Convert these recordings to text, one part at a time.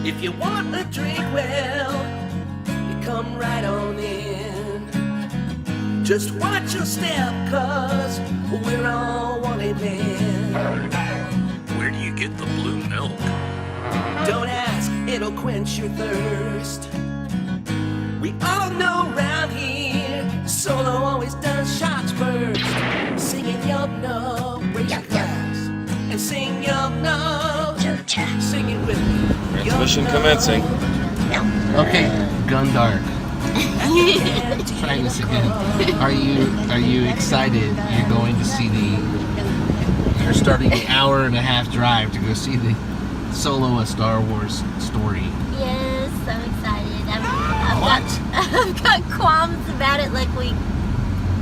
If you want a drink, well, you come right on in. Just watch your step, cause we're all wanted men. Where do you get the blue milk? Don't ask, it'll quench your thirst. We all know round here, Solo always does shots first. Singing yup no, raise your glass, and sing yup no. Sing it with me. Transmission commencing. Okay, Gundark. Trying this again. Are you excited? You're going to see you're starting an hour and a half drive to go see the Solo a Star Wars story. Yes, I'm excited. I've got qualms about it, like we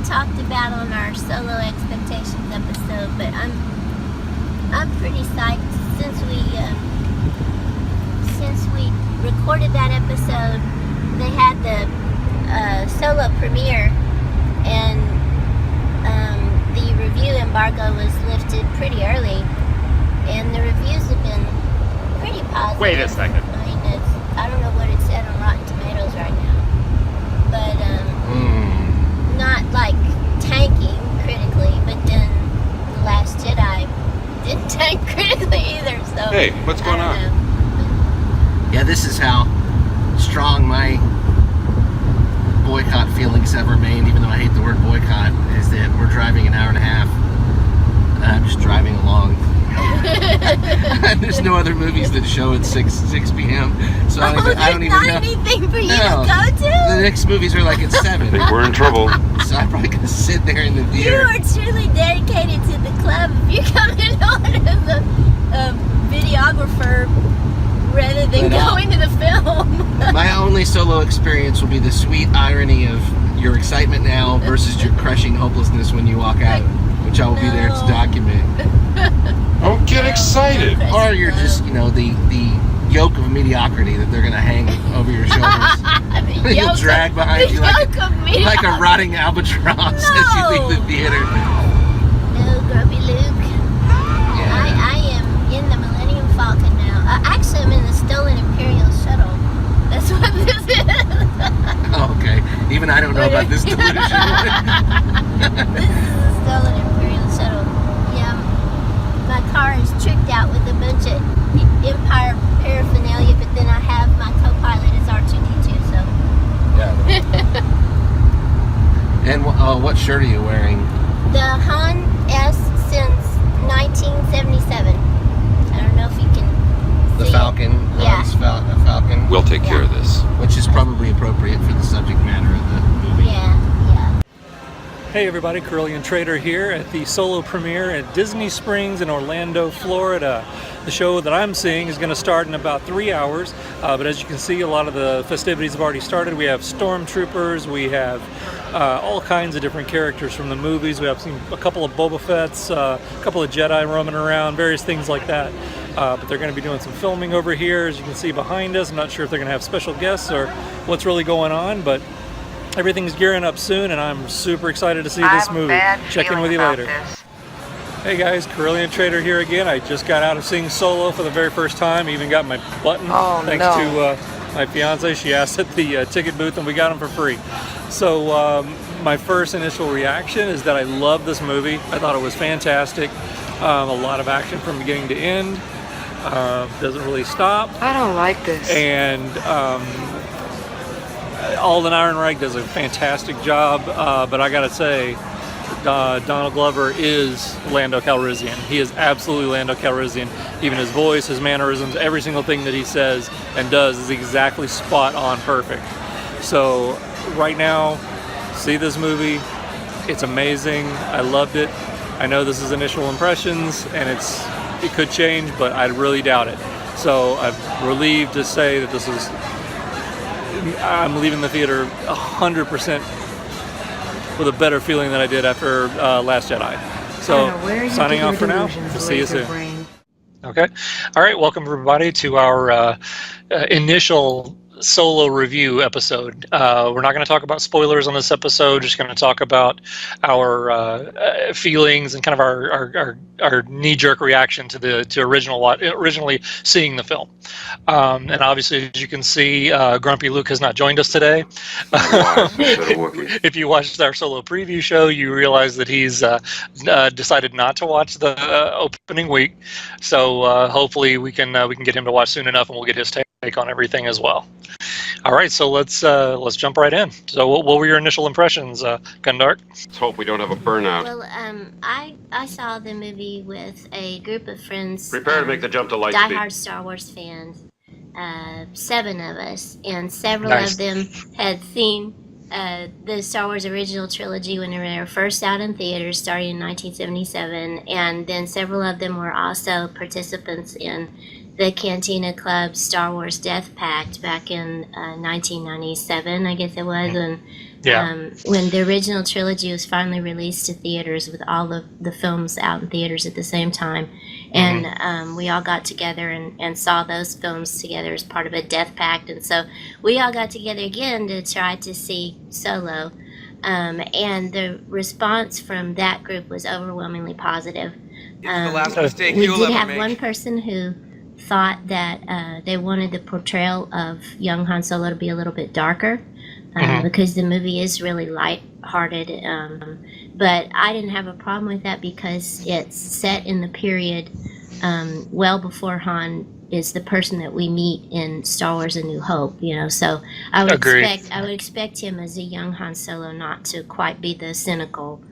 talked about on our Solo Expectations episode, but I'm pretty psyched since we recorded that episode. They had the Solo premiere, and the review embargo was lifted pretty early, and the reviews have been pretty positive. Wait a second. I don't know what it said on Rotten Tomatoes right now, but not like tanking critically, but then The Last Jedi didn't tank critically either, so Hey, what's going on? Yeah, this is how strong my boycott feelings have remained, even though I hate the word boycott, is that we're driving an hour and a half, and I'm just driving along. There's no other movies that show at 6 p.m. So I don't even know. Anything for you to No. go to? The next movies are like at 7. We're in trouble. So I'm probably gonna sit there in the You theater. are truly dedicated to the club if you're coming on as a videographer rather than going to the film. My only Solo experience will be the sweet irony of your excitement now versus your crushing hopelessness when you walk out, which I will be there to document. Don't get excited. Or you're just, the yoke of mediocrity that they're gonna hang over your shoulders. You'll drag behind you like a rotting albatross as you leave the theater. No, Grubby Luke. Yeah. I am in the Millennium Falcon now. Actually, I'm in the Stolen Imperial Shuttle. That's what this is. Oh, okay. Even I don't know about this delusion. This is the Stolen Imperial Shuttle. Yeah, my car is tricked out with a bunch of Empire paraphernalia, but then I have my co-pilot as R2-D2, so. Yeah. And what shirt are you wearing? The Han S since 1977. I don't know if you can The see Falcon. Yeah. Falcon. We'll take care of this. Which is probably appropriate for the subject matter of the movie. Yeah. Hey everybody, Corellian Trader here at the Solo premiere at Disney Springs in Orlando, Florida. The show that I'm seeing is going to start in about 3 hours, but as you can see, a lot of the festivities have already started. We have stormtroopers, we have all kinds of different characters from the movies. We have seen a couple of Boba Fett's, a couple of Jedi roaming around, various things like that. But they're going to be doing some filming over here, as you can see behind us. I'm not sure if they're going to have special guests or what's really going on, but everything's gearing up soon, and I'm super excited to see this movie. Check in with you later. Hey guys, Corellian Trader here again. I just got out of seeing Solo for the very first time. Even got my button thanks to my fiance. She asked at the ticket booth, and we got them for free. So my first initial reaction is that I love this movie. I thought it was fantastic. A lot of action from beginning to end. Doesn't really stop. I don't like this. And Alden Ehrenreich does a fantastic job, but I gotta say, Donald Glover is Lando Calrissian. He is absolutely Lando Calrissian. Even his voice, his mannerisms, every single thing that he says and does is exactly spot on perfect. So right now, see this movie. It's amazing. I loved it. I know this is initial impressions and it could change, but I really doubt it. So I'm relieved to say that I'm leaving the theater 100% with a better feeling than I did after Last Jedi. So, signing off for now. We'll see you soon. Okay. All right. Welcome, everybody, to our initial solo review episode. We're not going to talk about spoilers on this episode. Just going to talk about our feelings and kind of our knee-jerk reaction to originally seeing the film. And obviously, as you can see, Grumpy Luke has not joined us today. If you watched our solo preview show, you realize that he's decided not to watch the opening week. So hopefully we can get him to watch soon enough, and we'll get his take on everything as well. All right, so let's jump right in. So what were your initial impressions, Gundark? Let's hope we don't have a burnout. Well, I saw the movie with a group of friends. Prepare to make the jump to light speed. Diehard Star Wars fans. 7 of us, and several Nice. of them had seen the Star Wars original trilogy when they were first out in theaters, starting in 1977, and then several of them were also participants in the Cantina Club Star Wars Death Pact back in 1997, I guess it was, and when the original trilogy was finally released to theaters with all of the films out in theaters at the same time. And we all got together and saw those films together as part of a Death Pact. And so we all got together again to try to see Solo. And the response from that group was overwhelmingly positive. It's the last mistake We you'll did ever have make. one person who thought that they wanted the portrayal of young Han Solo to be a little bit darker. Because the movie is really light-hearted, but I didn't have a problem with that because it's set in the period well before Han is the person that we meet in Star Wars: A New Hope. So I would expect him as a young Han Solo not to quite be the cynical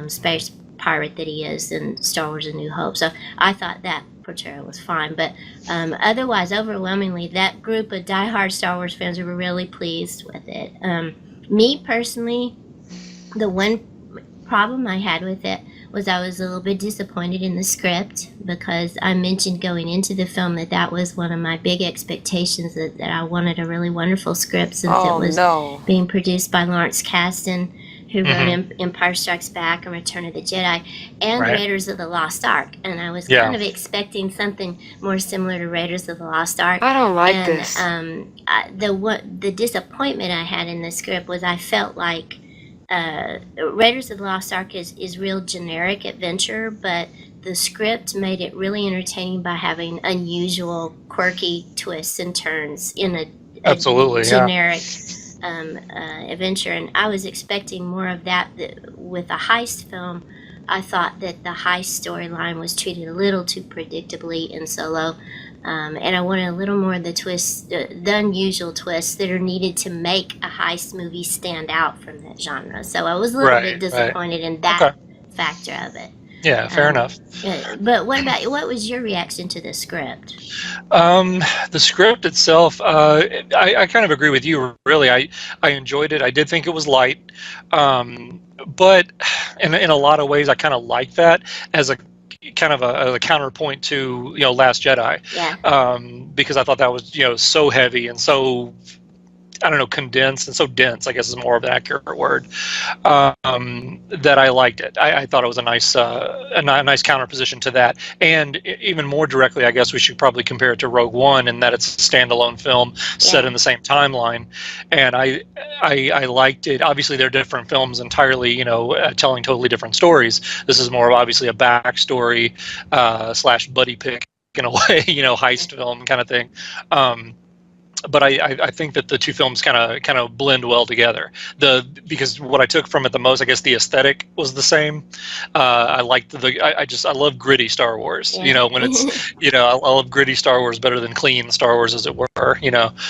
space pirate that he is in Star Wars: A New Hope. So I thought that portrayal was fine, but otherwise, overwhelmingly, that group of diehard Star Wars fans were really pleased with it. Me personally, the one problem I had with it was I was a little bit disappointed in the script, because I mentioned going into the film that was one of my big expectations, that I wanted a really wonderful script, since it was being produced by Lawrence Kasdan, who wrote Empire Strikes Back and Return of the Jedi, and Raiders of the Lost Ark. And I was kind of expecting something more similar to Raiders of the Lost Ark. I don't like this. The disappointment I had in the script was I felt like Raiders of the Lost Ark is real generic adventure, but the script made it really entertaining by having unusual, quirky twists and turns in a generic adventure, and I was expecting more of that. With a heist film, I thought that the heist storyline was treated a little too predictably in Solo, and I wanted a little more of the twists, the unusual twists that are needed to make a heist movie stand out from that genre. So I was a little bit disappointed in that factor of it. Yeah, fair enough. But what was your reaction to the script? The script itself, I kind of agree with you, really. I enjoyed it. I did think it was light. But in a lot of ways, I kind of like that as a kind of a counterpoint to, Last Jedi. Yeah. Because I thought that was, so heavy and so, I don't know, condensed and so dense, I guess is more of an accurate word, that I liked it. I thought it was a nice counterposition to that. And even more directly, I guess we should probably compare it to Rogue One, in that it's a standalone film set in the same timeline. And I liked it. Obviously, they're different films entirely, telling totally different stories. This is more of obviously a backstory / buddy pick in a way, heist film kind of thing. But I think that the two films kind of blend well together. Because what I took from it the most, I guess, the aesthetic was the same. I liked I love gritty Star Wars. Yeah. When it's I love gritty Star Wars better than clean Star Wars, as it were.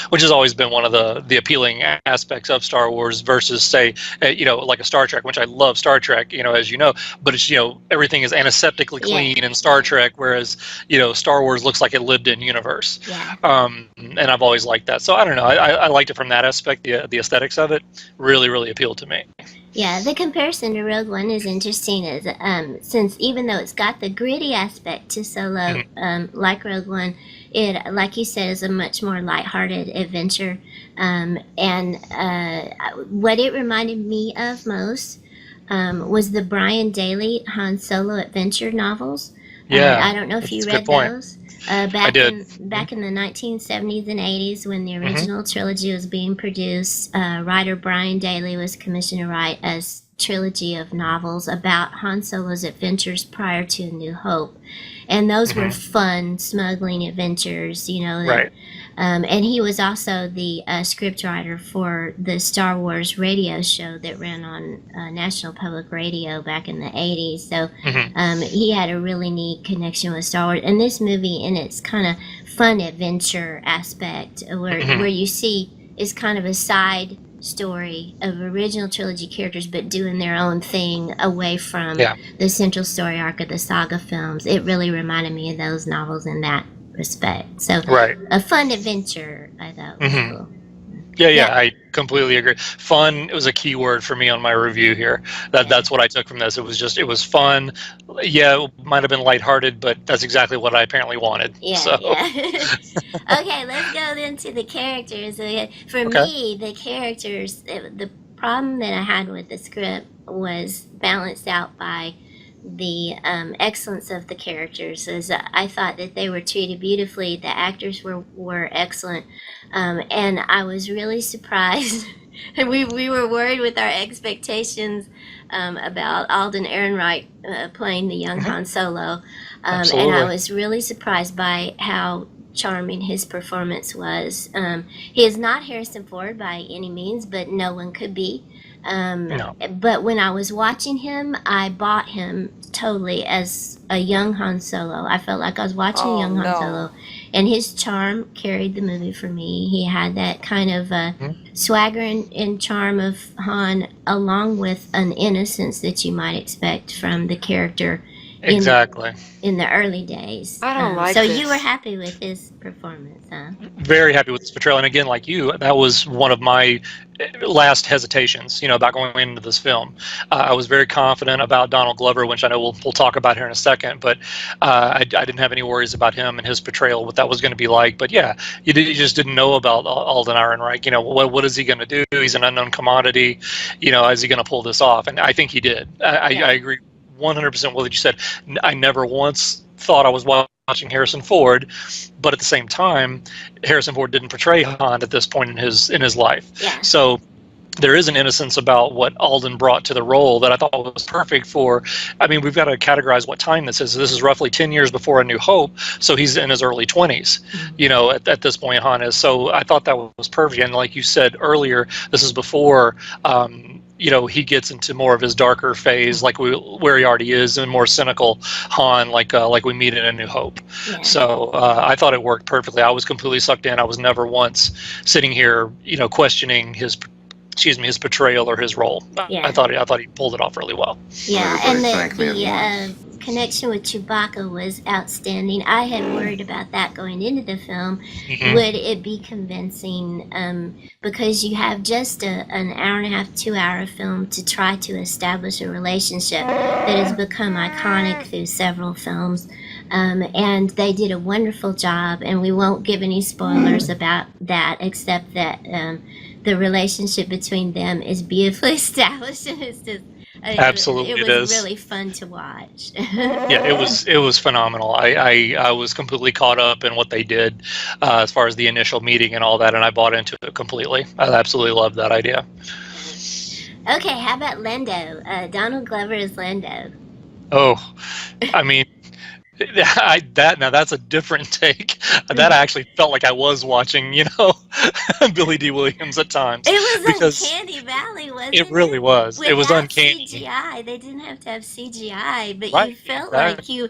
Which has always been one of the appealing aspects of Star Wars versus, say, like a Star Trek, which I love Star Trek, as you know. But it's everything is antiseptically clean in Star Trek, whereas Star Wars looks like it lived in universe. Yeah. And I've always liked that. So I don't know. I liked it from that aspect. The aesthetics of it really, really appealed to me. Yeah, the comparison to Rogue One is interesting, since even though it's got the gritty aspect to Solo, like Rogue One, it, like you said, is a much more lighthearted adventure. And what it reminded me of most was the Brian Daley Han Solo adventure novels. Yeah, I don't know if you read those. I did. Back in the 1970s and 80s, when the Mm-hmm. original trilogy was being produced, writer Brian Daley was commissioned to write a trilogy of novels about Han Solo's adventures prior to A New Hope, and those were fun smuggling adventures, you know. Right. And he was also the scriptwriter for the Star Wars radio show that ran on National Public Radio back in the 80s. So he had a really neat connection with Star Wars. And this movie, in its kind of fun adventure aspect, where you see is kind of a side story of original trilogy characters but doing their own thing away from the central story arc of the saga films. It really reminded me of those novels in that respect. So a fun adventure, I thought was cool. Yeah, I completely agree. Fun was a key word for me on my review here. That's what I took from this. It was fun. Yeah, it might have been lighthearted, but that's exactly what I apparently wanted. Okay, let's go then to the characters. For me, the characters, the problem that I had with the script was balanced out by the excellence of the characters. As I thought that they were treated beautifully. The actors were excellent, and I was really surprised. And we were worried with our expectations about Alden Ehrenreich playing the young Han Solo, and I was really surprised by how charming his performance was. He is not Harrison Ford by any means, but no one could be. But when I was watching him, I bought him totally as a young Han Solo. I felt like I was watching young Han Solo, and his charm carried the movie for me. He had that kind of swagger and charm of Han, along with an innocence that you might expect from the character in the early days. I don't like so this. you were happy with his performance, huh? Very happy with this portrayal. And again, like you, that was one of my last hesitations, about going into this film. I was very confident about Donald Glover, which I know we'll talk about here in a second, but I didn't have any worries about him and his portrayal, what that was going to be like. But yeah, you just didn't know about Alden Ehrenreich. What is he going to do? He's an unknown commodity. Is he going to pull this off? And I think he did. I agree 100% with what you said. I never once thought I was watching Harrison Ford, but at the same time, Harrison Ford didn't portray Han at this point in his life. Yeah. So there is an innocence about what Alden brought to the role that I thought was perfect for. I mean, we've got to categorize what time this is. This is roughly 10 years before A New Hope, so he's in his early 20s. At this point, Han is. So I thought that was perfect. And like you said earlier, this is before he gets into more of his darker phase, where he already is, and more cynical Han, like we meet in A New Hope. Yeah. So I thought it worked perfectly. I was completely sucked in. I was never once sitting here, questioning his portrayal or his role. Yeah. I thought he pulled it off really well. Yeah, and the connection with Chewbacca was outstanding. I had worried about that going into the film. Would it be convincing? Because you have just an hour and a half, 2 hour film to try to establish a relationship that has become iconic through several films. And they did a wonderful job, and we won't give any spoilers about that, except that the relationship between them is beautifully established, and it's just absolutely it was really fun to watch. Yeah, it was phenomenal. I was completely caught up in what they did as far as the initial meeting and all that, and I bought into it completely. I absolutely loved that idea. Okay, how about Lando? Donald Glover is Lando. Oh, I mean, that's a different take. That I actually felt like I was watching, Billy D. Williams at times. It was Uncanny Valley, wasn't it? It really was. It was uncanny. CGI. They didn't have to have CGI, but right, you felt like you,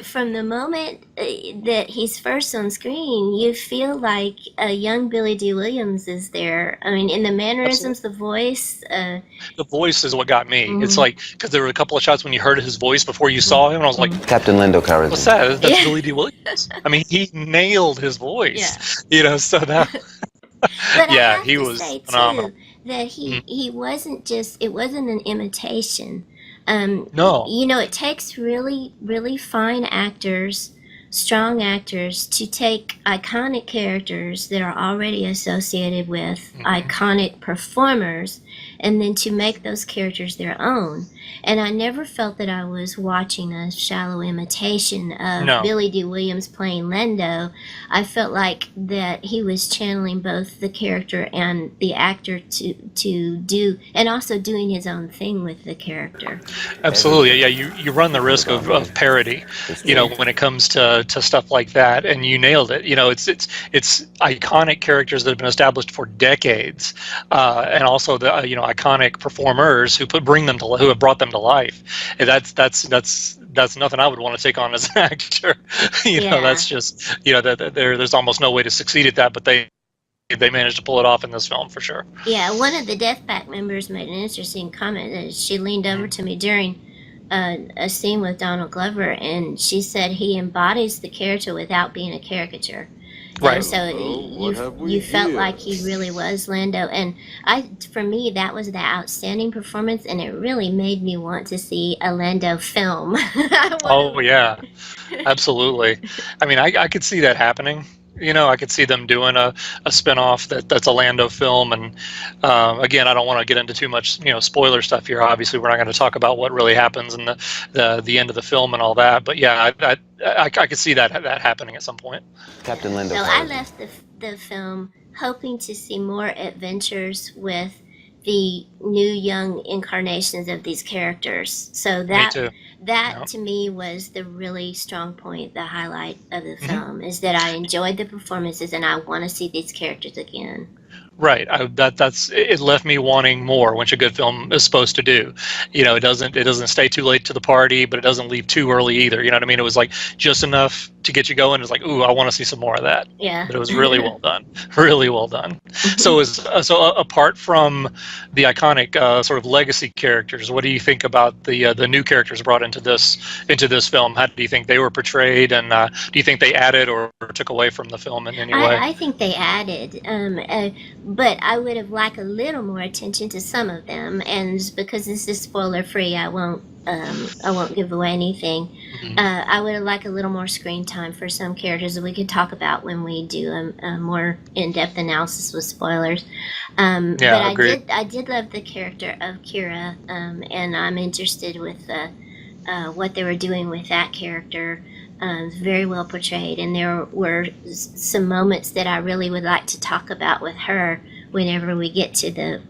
from the moment that he's first on screen, you feel like a young Billy D. Williams is there. I mean, in the mannerisms, the voice. The voice is what got me. It's like, because there were a couple of shots when you heard his voice before you saw him, and I was like, Captain Lando Calrissian. What's that? That's Billy D. Williams. I mean, he nailed his voice. Yeah. So that. But yeah, he was phenomenal. Too, that he wasn't it wasn't an imitation. No. It takes really, really fine actors, strong actors, to take iconic characters that are already associated with iconic performers and then to make those characters their own. And I never felt that I was watching a shallow imitation of No. Billy D. Williams playing Lendo. I felt like that he was channeling both the character and the actor to do, and also doing his own thing with the character. Absolutely, yeah. You run the risk of parody, when it comes to stuff like that, and you nailed it. It's iconic characters that have been established for decades, and also the iconic performers who have brought them to life. And that's nothing I would want to take on as an actor. That's just there's almost no way to succeed at that, but they managed to pull it off in this film for sure. Yeah, one of the Death Pack members made an interesting comment. That she leaned over to me during a scene with Donald Glover, and she said he embodies the character without being a caricature. Right. So you felt like he really was Lando, and for me that was the outstanding performance, and it really made me want to see a Lando film. Oh yeah, absolutely. I mean, I could see that happening. I could see them doing a spinoff that's a Lando film, and again, I don't want to get into too much spoiler stuff here. Obviously, we're not going to talk about what really happens in the end of the film and all that. But yeah, I could see that happening at some point. Captain Lando. So I left the film hoping to see more adventures with the new young incarnations of these characters. So that to me was the really strong point, the highlight of the film, is that I enjoyed the performances and I want to see these characters again. Right. It left me wanting more, which a good film is supposed to do. It doesn't stay too late to the party, but it doesn't leave too early either. You know what I mean? It was like just enough to get you going. It's like, ooh, I want to see some more of that. Yeah. But it was really well done. Really well done. So apart from the iconic sort of legacy characters, what do you think about the new characters brought into this film? How do you think they were portrayed, and do you think they added or took away from the film in any way? I think they added. But I would have liked a little more attention to some of them, and because this is spoiler free, I won't give away anything. I would have liked a little more screen time for some characters that we could talk about when we do a more in-depth analysis with spoilers. But I did love the character of Kira, and I'm interested with what they were doing with that character. Very well portrayed, and there were some moments that I really would like to talk about with her whenever we get to the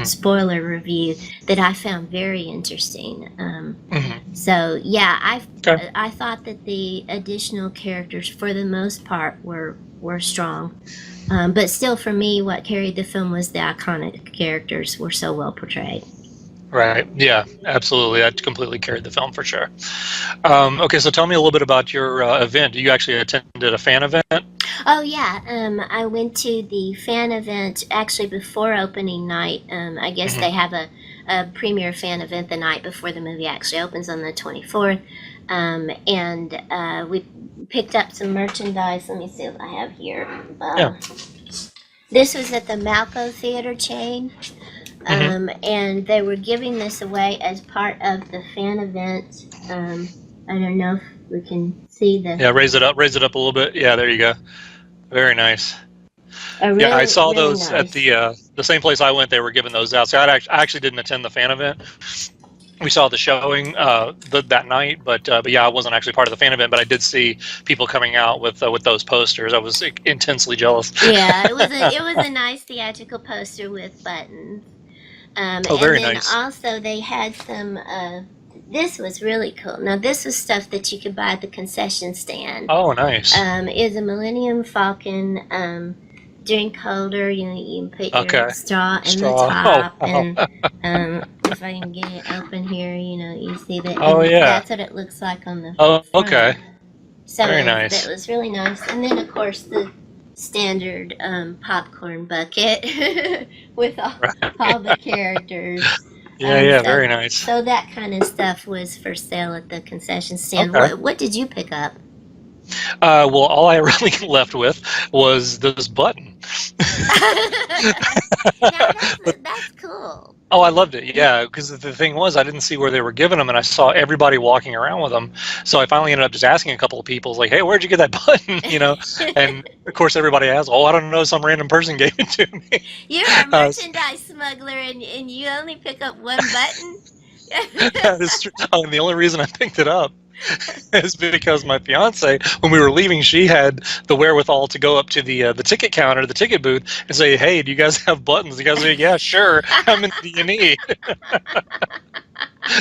spoiler review that I found very interesting. So yeah, I thought that the additional characters for the most part were strong, but still for me what carried the film was the iconic characters were so well portrayed. Right. Yeah, absolutely. That completely carried the film for sure. Okay, so tell me a little bit about your event. You actually attended a fan event? Oh, yeah. I went to the fan event actually before opening night. I guess they have a premiere fan event the night before the movie actually opens on the 24th. And we picked up some merchandise. Let me see what I have here. This was at the Malco Theater chain. And they were giving this away as part of the fan event. I don't know if we can see the... Yeah, raise it up a little bit. Yeah, there you go. Very nice. Really, I saw really those nice. at the same place I went. They were giving those out. So I actually didn't attend the fan event. We saw the showing that night, but yeah, I wasn't actually part of the fan event. But I did see people coming out with those posters. I was intensely jealous. Yeah, it was a nice theatrical poster with buttons. Very and then nice. Also, they had some. This was really cool. Now, this was stuff that you could buy at the concession stand. Oh, nice. Is a Millennium Falcon drink holder. You can put your straw in the top, and if I can get it open here, you see that. Oh, yeah. That's what it looks like on the. Oh, front. okay. So Very nice. That was really nice, and then of course the standard popcorn bucket with all the characters. Yeah, very nice. So that kind of stuff was for sale at the concession stand. Okay. What did you pick up? Well, all I really left with was this button. That's cool. Oh, I loved it. Yeah, because the thing was, I didn't see where they were giving them, and I saw everybody walking around with them. So I finally ended up just asking a couple of people, like, "Hey, where'd you get that button?" And of course, everybody asked, "Oh, I don't know. Some random person gave it to me." You're a merchandise smuggler, and you only pick up one button. That is true. Oh, and the only reason I picked it up is because my fiance, when we were leaving, she had the wherewithal to go up to the ticket counter, the ticket booth, and say, "Hey, do you guys have buttons?" The guys were like, "Yeah, sure. How many do you need?"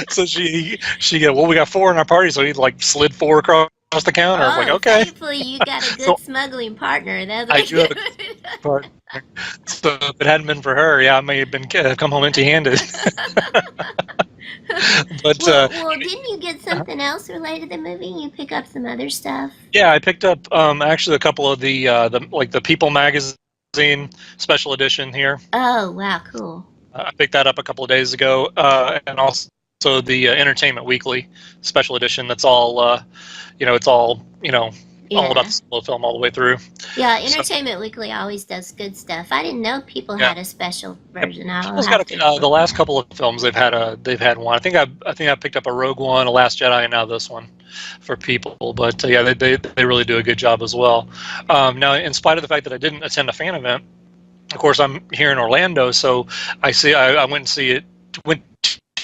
So she got, well, we got 4 in our party, so he like slid 4 across the counter. I was like, okay. Thankfully, you got a good smuggling partner. That's I do have a good partner. So if it hadn't been for her, yeah, I may have been come home empty-handed. But well, didn't you get something else related to the movie? You pick up some other stuff. Yeah, I picked up actually a couple of the People magazine special edition here. Oh wow, cool. I picked that up a couple of days ago, and also the Entertainment Weekly special edition. That's all, it's all all about the solo film all the way through. Yeah, Entertainment Weekly always does good stuff. I didn't know People had a special version. People's got the last couple of films they've had one. I think I picked up a Rogue One, a Last Jedi, and now this one for People. But yeah, they really do a good job as well. Now, in spite of the fact that I didn't attend a fan event, of course I'm here in Orlando, so I went to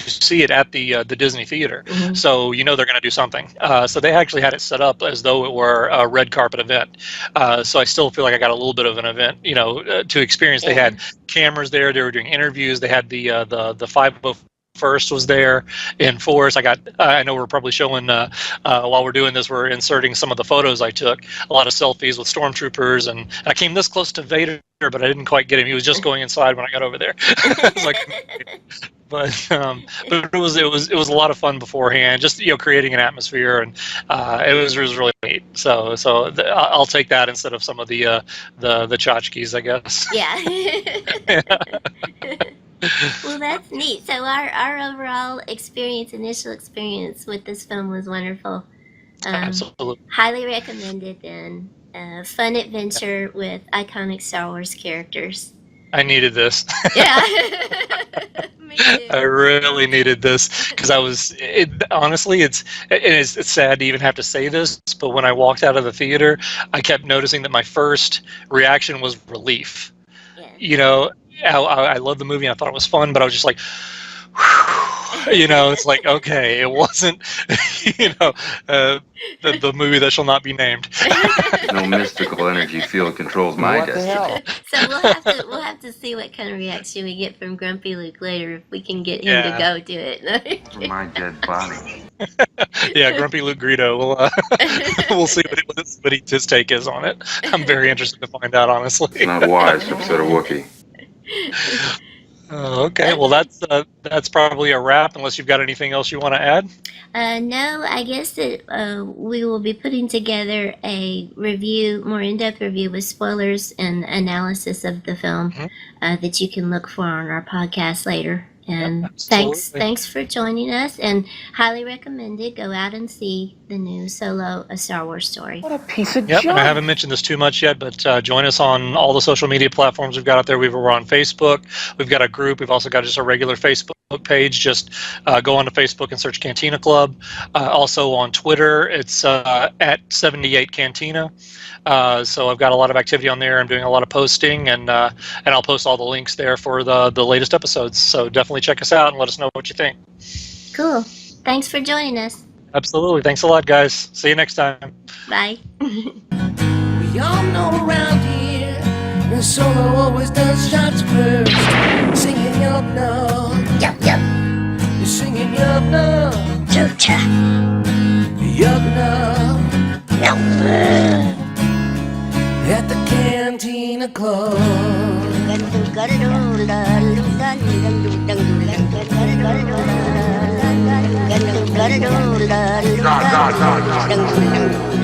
see it at the Disney Theater. Mm-hmm. So they're going to do something. So they actually had it set up as though it were a red carpet event. So I still feel like I got a little bit of an event, to experience. They had cameras there. They were doing interviews. They had the 501st was there in force. I know we're probably showing while we're doing this, we're inserting some of the photos I took. A lot of selfies with stormtroopers, and I came this close to Vader, but I didn't quite get him. He was just going inside when I got over there. But it was a lot of fun beforehand, just creating an atmosphere, and it was really neat. So I'll take that instead of some of the tchotchkes, I guess. Yeah. Well, that's neat. So our overall initial experience with this film was wonderful. Absolutely. Highly recommended. And fun adventure with iconic Star Wars characters. I needed this. Yeah. Me too. I really needed this because honestly, it's sad to even have to say this, but when I walked out of the theater, I kept noticing that my first reaction was relief. Yeah. I love the movie and I thought it was fun, but I was just like, it's like, okay, it wasn't, the movie that shall not be named. No mystical energy field controls my destiny. So we'll have to see what kind of reaction we get from Grumpy Luke later if we can get him to go do it. For my dead body. Yeah, Grumpy Luke Greedo. We'll see what his take is on it. I'm very interested to find out, honestly. It's not wise to upset a Wookiee. Okay, well that's probably a wrap, unless you've got anything else you want to add. No, I guess that we will be putting together a more in-depth review with spoilers and analysis of the film that you can look for on our podcast later. And thanks for joining us, and highly recommended. Go out and see the new Solo: A Star Wars Story. What a piece of junk. And I haven't mentioned this too much yet, but join us on all the social media platforms we've got out there. We're on Facebook. We've got a group. We've also got just a regular Facebook page. Just go onto Facebook and search Cantina Club. Also on Twitter, it's at 78 Cantina. So I've got a lot of activity on there. I'm doing a lot of posting, and I'll post all the links there for the latest episodes. So definitely check us out and let us know what you think. Cool. Thanks for joining us. Absolutely. Thanks a lot, guys. See you next time. Bye. We all know around here, the Solo always does shots first. Singing yup no, yup yup. You're singing yup no, cha-cha. Yup no, yup. At the Cantina Club. God.